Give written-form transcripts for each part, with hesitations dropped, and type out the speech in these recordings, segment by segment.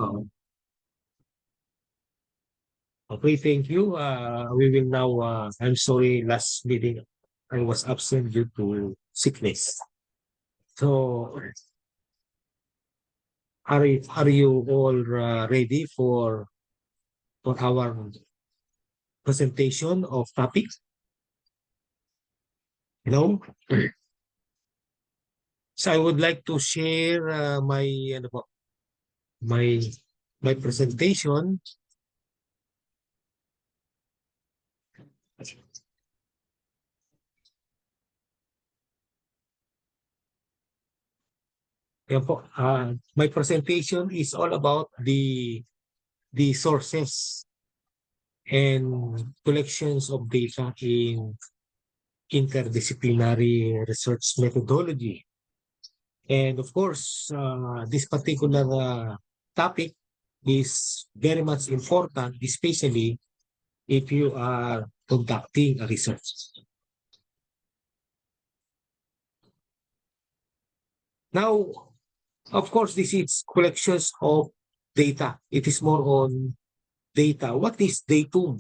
Oo. Okay, thank you. We will now, I'm sorry, last meeting I was absent due to sickness. So, are you all ready for our presentation of topics? No? So I would like to share my ano po, my my presentation. Yan po, my presentation is all about the sources and collections of data in interdisciplinary research methodology. And of course, this particular topic is very much important, especially if you are conducting a research. Now, of course, this is collections of data. It is more on data. What is datum?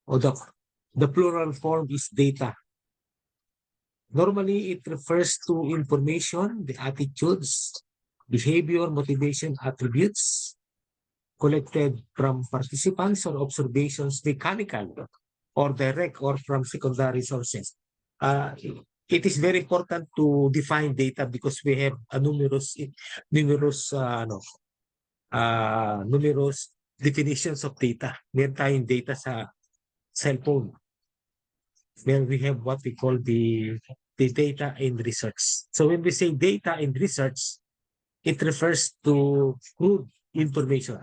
Or the plural form is data. Normally, it refers to information, the attitudes, behavior, motivation, attributes collected from participants or observations, mechanical or direct or from secondary sources. It is very important to define data because we have a numerous definitions of data. Meron tayong data sa cellphone. Then we have what we call the data in research. So when we say data in research, it refers to crude information,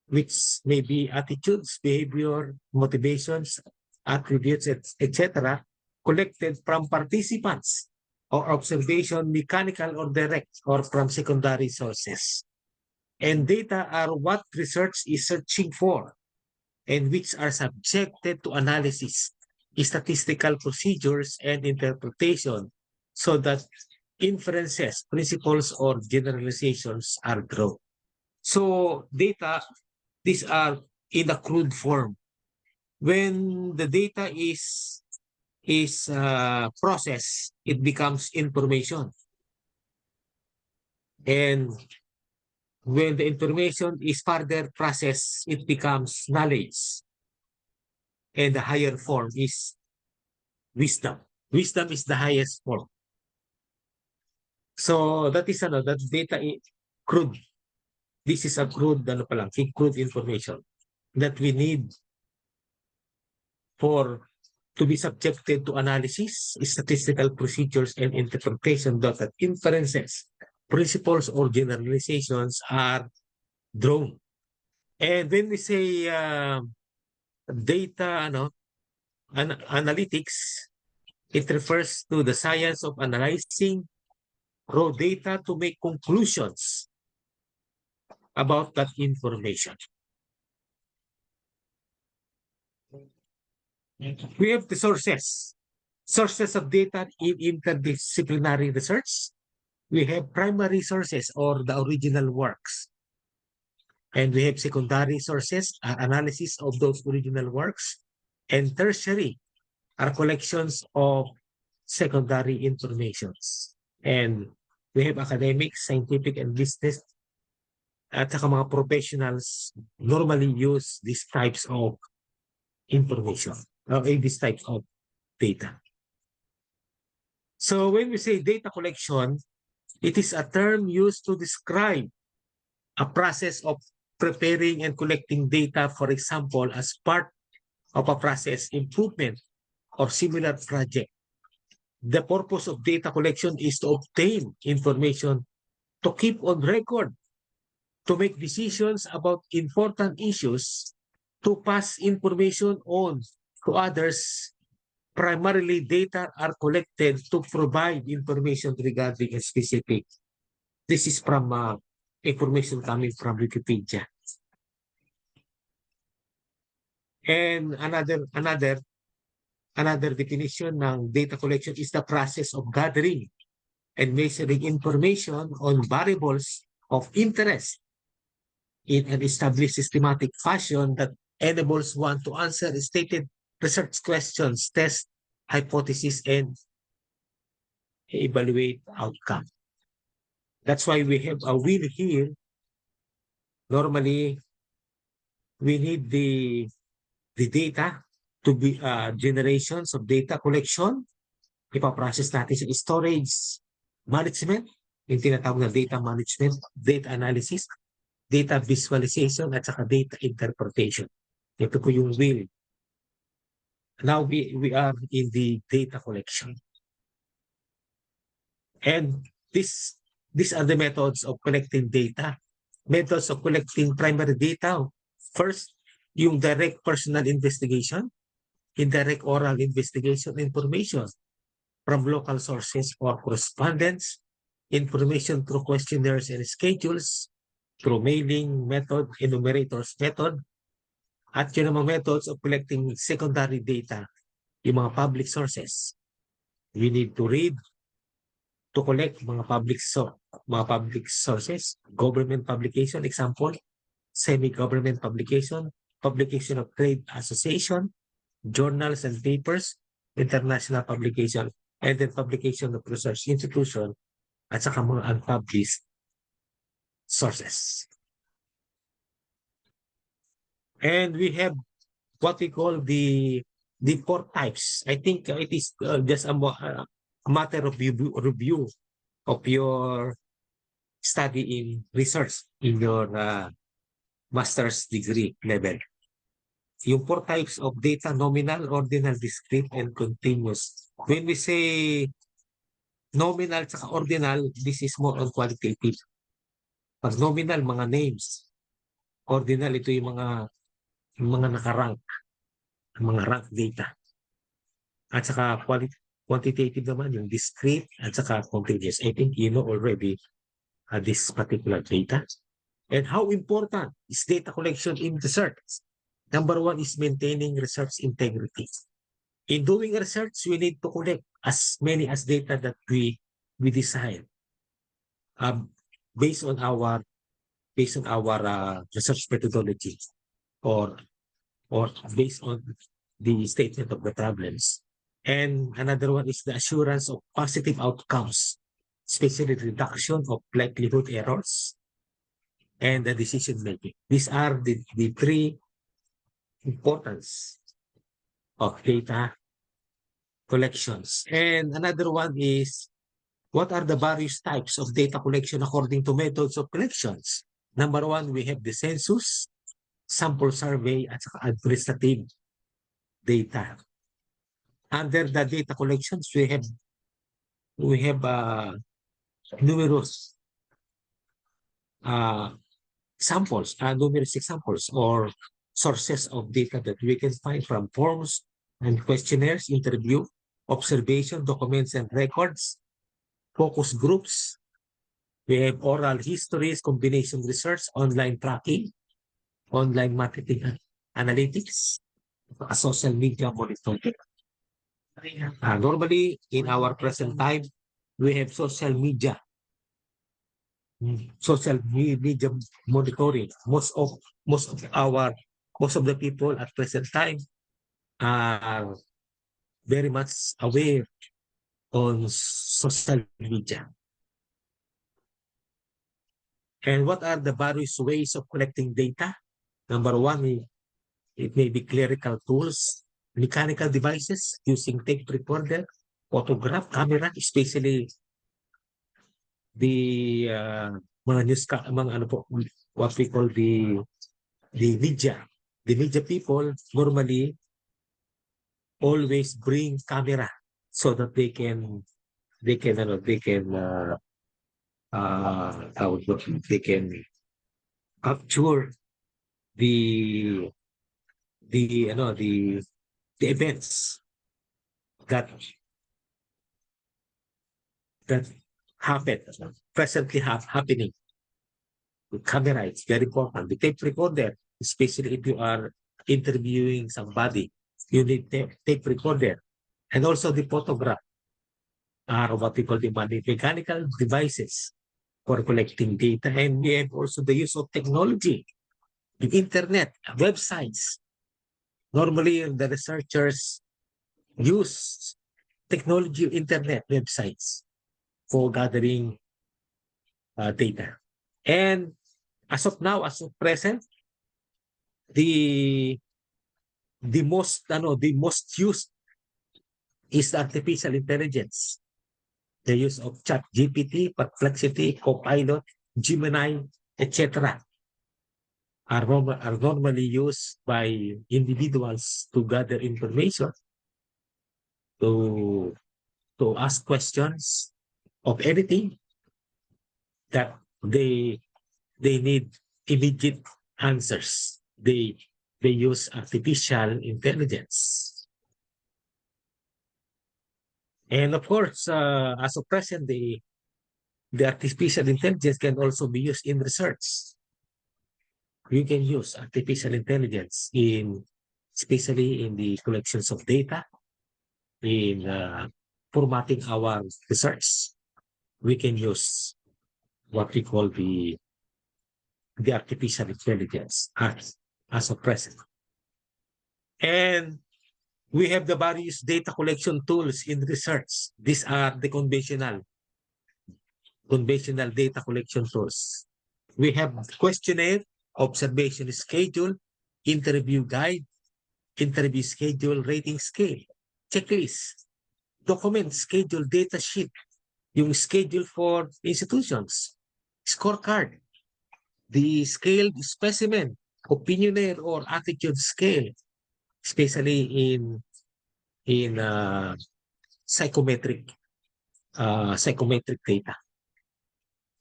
which may be attitudes, behavior, motivations, attributes, etc., collected from participants or observation, mechanical or direct, or from secondary sources. And data are what research is searching for and which are subjected to analysis, statistical procedures, and interpretation so that inferences, principles, or generalizations are drawn. So data, these are in a crude form. When the data is processed, it becomes information. And when the information is further processed, it becomes knowledge. And the higher form is wisdom. Wisdom is the highest form. So that is that data crude. This is a crude crude information that we need for to be subjected to analysis, statistical procedures, and interpretation that inferences, principles, or generalizations are drawn. And when we say data analytics, it refers to the science of analyzing raw data to make conclusions about that information. We have the sources of data in interdisciplinary research. We have primary sources or the original works. And we have secondary sources, analysis of those original works. And tertiary are collections of secondary informations. And we have academics, scientific, and business at saka mga professionals normally use these types of information or these types of data. So when we say data collection, it is a term used to describe a process of preparing and collecting data, for example, as part of a process improvement or similar project. The purpose of data collection is to obtain information, to keep on record, to make decisions about important issues, to pass information on to others. Primarily, data are collected to provide information regarding a specific. This is from information coming from Wikipedia. And another definition ng data collection is the process of gathering, and measuring information on variables of interest in an established systematic fashion that enables one to answer stated research questions, test hypotheses, and evaluate outcome. That's why we have a wheel here. Normally, we need the data to be generations of data collection. Ipaprocess natin sa storage management, yung tinatawag na data management, data analysis, data visualization, at saka data interpretation. Ito po yung wheel. Now we are in the data collection. And these are the methods of collecting data. Methods of collecting primary data. First, yung direct personal investigation, indirect oral investigation information from local sources or correspondence, information through questionnaires and schedules, through mailing method, enumerators method, at yung mga methods of collecting secondary data, yung mga public sources. We need to read, to collect mga public sources, government publication, example, semi-government publication, publication of trade association, journals and papers, international publication, and then publication of research institution, at saka mga unpublished sources. And we have what we call the four types. I think it is just a matter of review of your study in research in your master's degree level. Yung four types of data: nominal, ordinal, discrete, and continuous. When we say nominal at ordinal, this is more on qualitative. Pag nominal, mga names. Ordinal, ito yung mga nakarank, mga rank data. At saka quantitative naman, yung discrete at saka continuous. I think you know already this particular data. And how important is data collection in research? Number one is maintaining research integrity. In doing research, we need to collect as many as data that we desire, based on our research methodology, or based on the statement of the problems. And another one is the assurance of positive outcomes, especially reduction of likelihood errors and the decision making. These are the three importance of data collections. And another one is, what are the various types of data collection according to methods of collections? Number one, we have the census, sample survey, at saka administrative data. Under the data collections, we have numerous samples, numerous examples or sources of data that we can find from forms and questionnaires, interview, observation, documents and records, focus groups. We have oral histories, combination research, online tracking, online marketing analytics, social media monitoring. Normally, in our present time, we have social media monitoring. Most of the people at present time are very much aware on social media. And what are the various ways of collecting data? Number one, it may be clerical tools, mechanical devices using tape recorder, photograph, camera, especially the mga news, what we call the media. The media people normally always bring camera so that they can capture the events that happen, presently happening. The camera, it's very important. The tape recorder, especially if you are interviewing somebody, you need tape recorder. And also the photograph. are what we call the mechanical devices for collecting data. And we have also the use of technology, the internet, websites. Normally, the researchers use technology, internet, websites for gathering data. And as of now, as of present, the most used is artificial intelligence. The use of ChatGPT, Perplexity, Copilot, Gemini, etc. Are normally used by individuals to gather information, to ask questions of anything that they need immediate answers. They use artificial intelligence. And of course, as of present, the artificial intelligence can also be used in research. You can use artificial intelligence especially in the collections of data, in formatting our research. We can use what we call the artificial intelligence as of present. And we have the various data collection tools in research. These are the conventional data collection tools. We have questionnaire, observation schedule, interview guide, interview schedule, rating scale, checklist, document schedule, data sheet, yung schedule for institutions, scorecard, the scaled specimen, opinionaire or attitude scale, especially in psychometric data.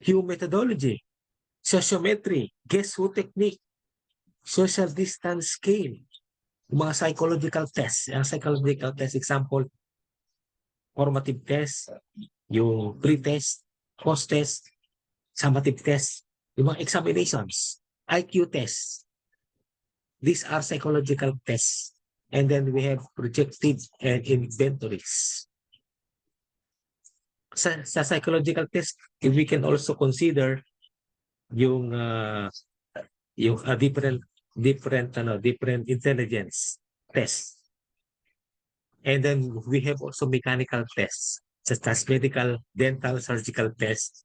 Q methodology, sociometry, guess who technique, social distance scale, mga psychological tests. Ang psychological test, example, formative test, yung pre-test, post-test, summative test, yung mga examinations, IQ tests. These are psychological tests. And then we have projective and inventories. Sa psychological test, we can also consider yung different intelligence tests. And then we have also mechanical tests, such as medical, dental, surgical tests,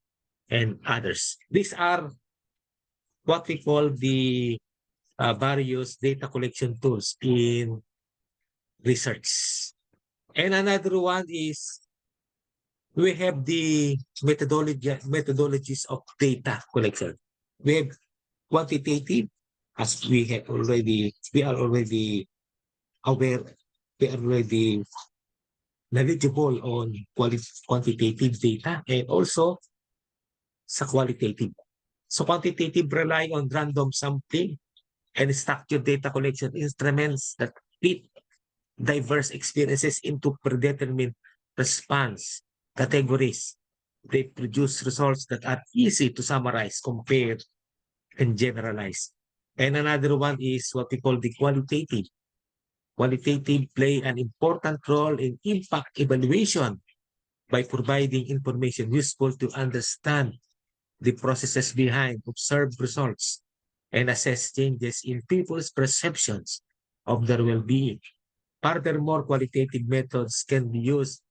and others. These are what we call the various data collection tools in research. And another one is we have the methodologies of data collection. We have quantitative, as we are already aware, we are already knowledgeable on quantitative data, and also sa qualitative. So quantitative rely on random sampling and structured data collection instruments that fit diverse experiences into predetermined response categories. They produce results that are easy to summarize, compare, and generalize. And another one is what we call the qualitative. Qualitative play an important role in impact evaluation by providing information useful to understand the processes behind observed results and assess changes in people's perceptions of their well-being. Furthermore, qualitative methods can be used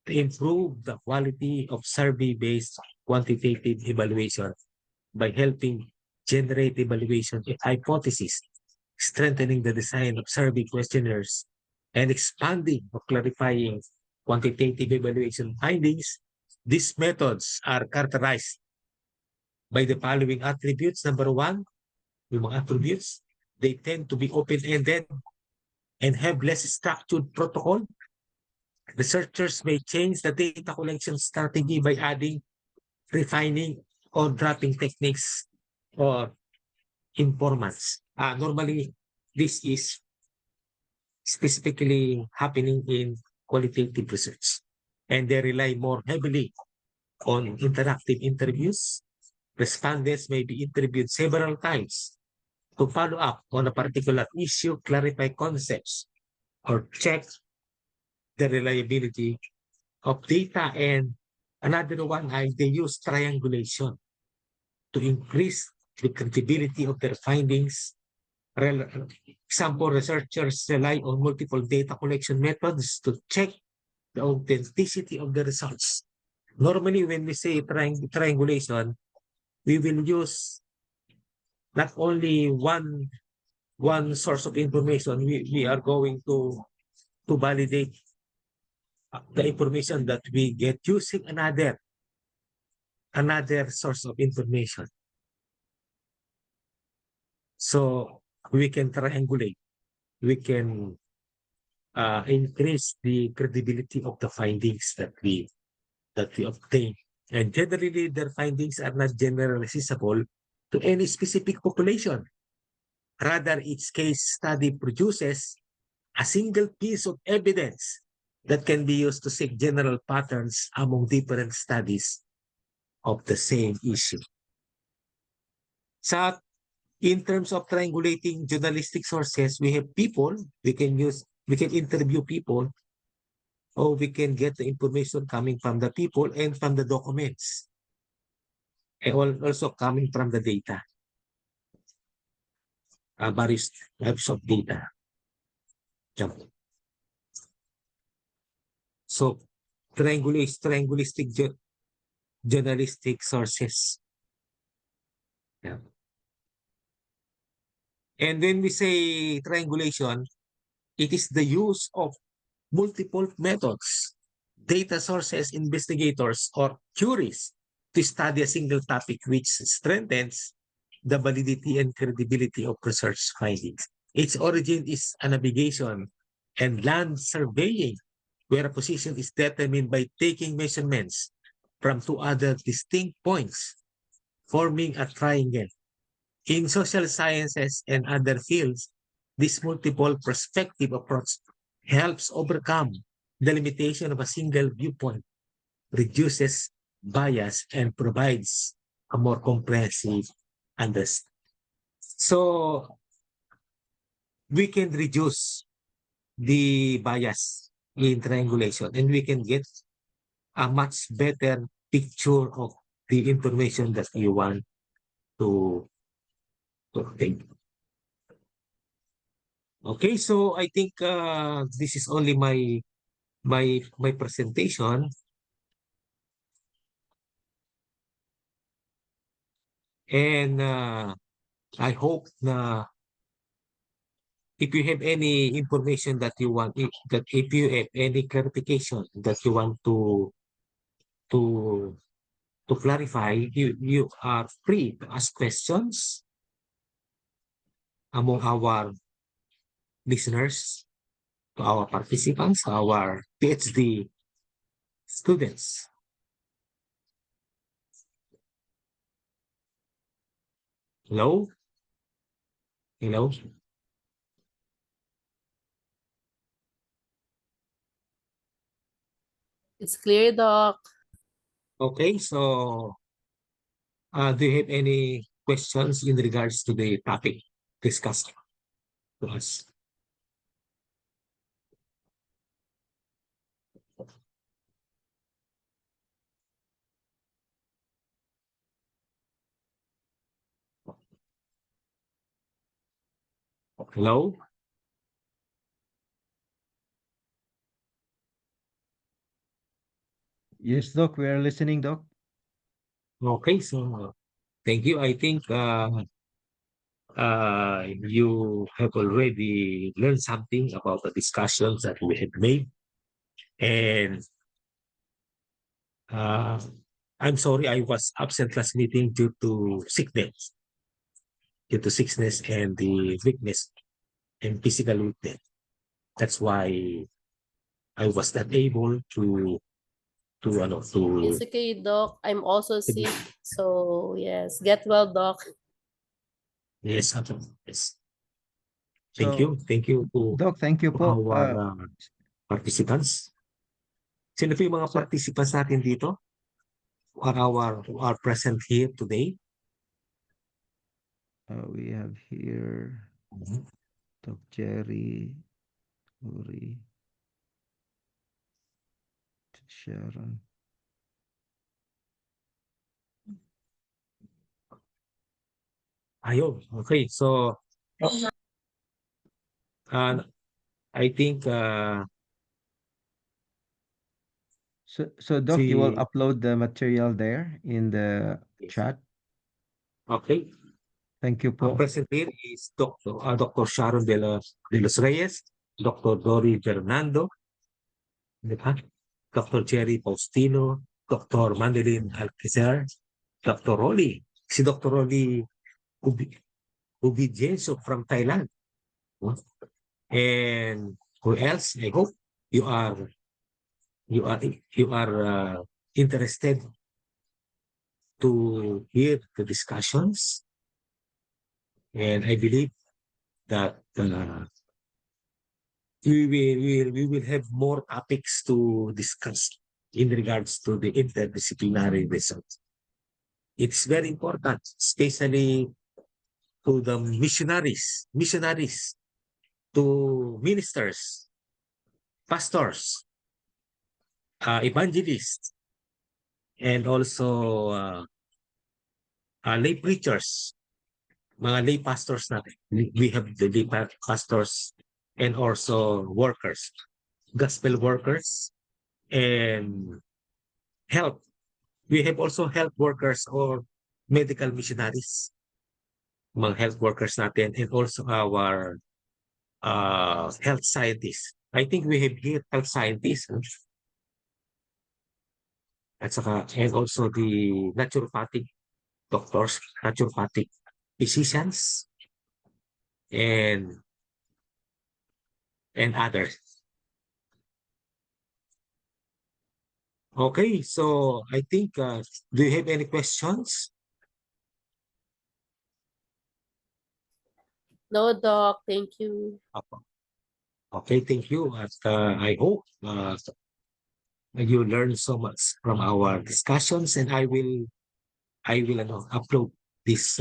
to improve the quality of survey-based quantitative evaluation by helping generate evaluation hypotheses, strengthening the design of survey questionnaires, and expanding or clarifying quantitative evaluation findings. These methods are characterized by the following attributes. Number one, yung mga attributes, they tend to be open-ended and have less structured protocol. Researchers may change the data collection strategy by adding, refining, or dropping techniques or informants. Normally, this is specifically happening in qualitative research, and they rely more heavily on interactive interviews. Respondents may be interviewed several times to follow up on a particular issue, clarify concepts, or check the reliability of data, and another one is they use triangulation to increase the credibility of their findings. Example, researchers rely on multiple data collection methods to check the authenticity of the results. Normally, when we say triangulation, we will use not only one source of information. We are going to validate the information that we get using another source of information. So we can triangulate. We can increase the credibility of the findings that we obtain. And generally, their findings are not generalizable to any specific population. Rather, each case study produces a single piece of evidence that can be used to seek general patterns among different studies of the same issue. So, in terms of triangulating journalistic sources, we have people, we can interview people, or we can get the information coming from the people and from the documents, and also coming from the data, various types of data. So, triangulistic journalistic sources. Yeah. And when we say triangulation, it is the use of multiple methods, data sources, investigators, or theories to study a single topic, which strengthens the validity and credibility of research findings. Its origin is a navigation and land surveying, where a position is determined by taking measurements from two other distinct points, forming a triangle. In social sciences and other fields, this multiple perspective approach helps overcome the limitation of a single viewpoint, reduces bias, and provides a more comprehensive understanding. So we can reduce the bias in triangulation, and we can get a much better picture of the information that you want to obtain. Okay, so I think this is only my presentation, and I hope na if you have any information that you want, if you have any clarification that you want to to clarify, you are free to ask questions among our listeners, to our participants, to our PhD students. Hello? Hello? It's clear, Doc. Okay, so do you have any questions in regards to the topic discussed to us? Hello? Yes, Doc, we are listening, Doc. Okay, so thank you. I think you have already learned something about the discussions that we have made. And I'm sorry I was absent last meeting due to sickness and the weakness and physical weakness. That's why I was not able to It's okay, Doc. I'm also sick. So, yes. Get well, Doc. yes, yes. Thank So, you. Thank you Doc, thank you to po. our participants. Sino po yung mga participants natin dito? Who are present here today? We have here Mhm. Doc Jerry, Uri, Sharon. Ayun. Okay. So, I think So Doc, you will si upload the material there in the chat. okay. Thank you Ang po. present here is Dr. Sharon de los Reyes, Dr. Dory Fernando, di ba? Dr. Jerry Faustino, Dr. Mandelin Alquizer, Dr. Rolly, si Dr. Rolly Ubijenso from Thailand. No? And who else? I hope you are interested to hear the discussions, and I believe that we will have more topics to discuss in regards to the interdisciplinary results. It's very important, especially to the missionaries, to ministers, pastors, evangelists, and also lay preachers, mga lay pastors natin. We have the lay pastors and also workers, gospel workers, and health. We have also health workers or medical missionaries, mga health workers natin, and also our health scientists. I think we have here health scientists. At saka, and also the naturopathic doctors, naturopathic physicians, and others. Okay, so I think, do you have any questions? No, Doc. Thank you. Okay, thank you. At I hope you learn so much from our discussions, and I will upload this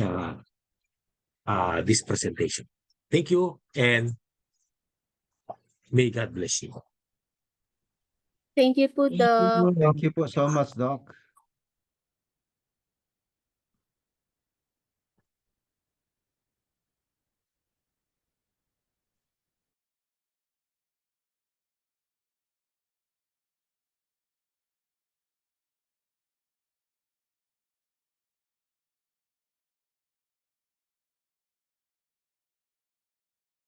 this presentation. Thank you, and may God bless you. Thank you po, Doc. Thank you po so much, Doc.